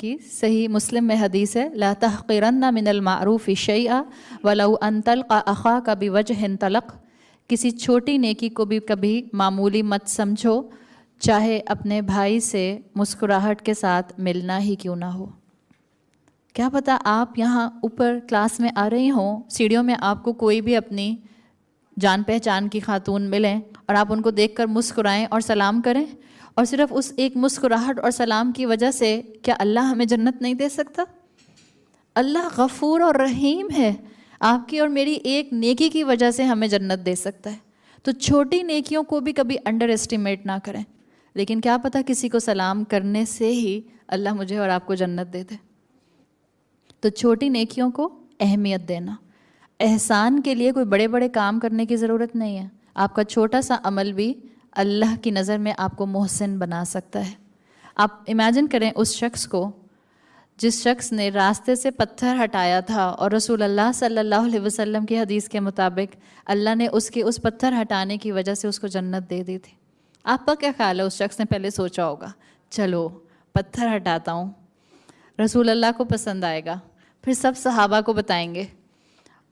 کی صحیح مسلم میں حدیث ہے، لا تحقرن من المعروف شیئا ولو ان تلقى اخاک بوجہ طلق، کسی چھوٹی نیکی کو بھی کبھی معمولی مت سمجھو، چاہے اپنے بھائی سے مسکراہٹ کے ساتھ ملنا ہی کیوں نہ ہو۔ کیا پتہ آپ یہاں اوپر کلاس میں آ رہی ہوں، سیڑھیوں میں آپ کو کوئی بھی اپنی جان پہچان کی خاتون ملیں اور آپ ان کو دیکھ کر مسکرائیں اور سلام کریں، اور صرف اس ایک مسکراہٹ اور سلام کی وجہ سے کیا اللہ ہمیں جنت نہیں دے سکتا؟ اللہ غفور اور رحیم ہے، آپ کی اور میری ایک نیکی کی وجہ سے ہمیں جنت دے سکتا ہے۔ تو چھوٹی نیکیوں کو بھی کبھی انڈر اسٹیمیٹ نہ کریں، لیکن کیا پتہ کسی کو سلام کرنے سے ہی اللہ مجھے اور آپ کو جنت دے دے۔ تو چھوٹی نیکیوں کو اہمیت دینا، احسان کے لیے کوئی بڑے بڑے کام کرنے کی ضرورت نہیں ہے، آپ کا چھوٹا سا عمل بھی اللہ کی نظر میں آپ کو محسن بنا سکتا ہے۔ آپ امیجن کریں اس شخص کو جس شخص نے راستے سے پتھر ہٹایا تھا، اور رسول اللہ صلی اللہ علیہ وسلم کی حدیث کے مطابق اللہ نے اس کے اس پتھر ہٹانے کی وجہ سے اس کو جنت دے دی تھی۔ آپ کا کیا خیال ہے؟ اس شخص نے پہلے سوچا ہوگا چلو پتھر ہٹاتا ہوں، رسول اللہ کو پسند آئے گا، پھر سب صحابہ کو بتائیں گے،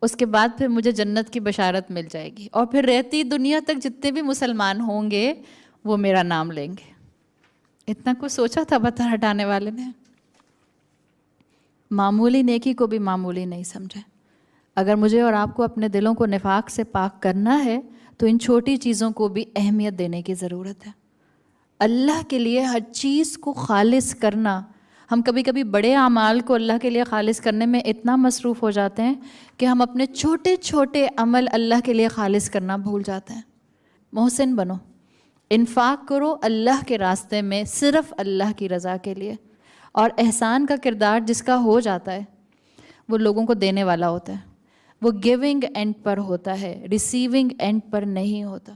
اس کے بعد پھر مجھے جنت کی بشارت مل جائے گی، اور پھر رہتی دنیا تک جتنے بھی مسلمان ہوں گے وہ میرا نام لیں گے۔ اتنا کچھ سوچا تھا پتھر ہٹانے والے نے؟ معمولی نیکی کو بھی معمولی نہیں سمجھیں۔ اگر مجھے اور آپ کو اپنے دلوں کو نفاق سے پاک کرنا ہے تو ان چھوٹی چیزوں کو بھی اہمیت دینے کی ضرورت ہے۔ اللہ کے لیے ہر چیز کو خالص کرنا، ہم کبھی کبھی بڑے اعمال کو اللہ کے لیے خالص کرنے میں اتنا مصروف ہو جاتے ہیں کہ ہم اپنے چھوٹے چھوٹے عمل اللہ کے لیے خالص کرنا بھول جاتے ہیں۔ محسن بنو، انفاق کرو اللہ کے راستے میں، صرف اللہ کی رضا کے لیے، اور احسان کا کردار جس کا ہو جاتا ہے وہ لوگوں کو دینے والا ہوتا ہے، وہ گیونگ اینڈ پر ہوتا ہے، ریسیونگ اینڈ پر نہیں ہوتا۔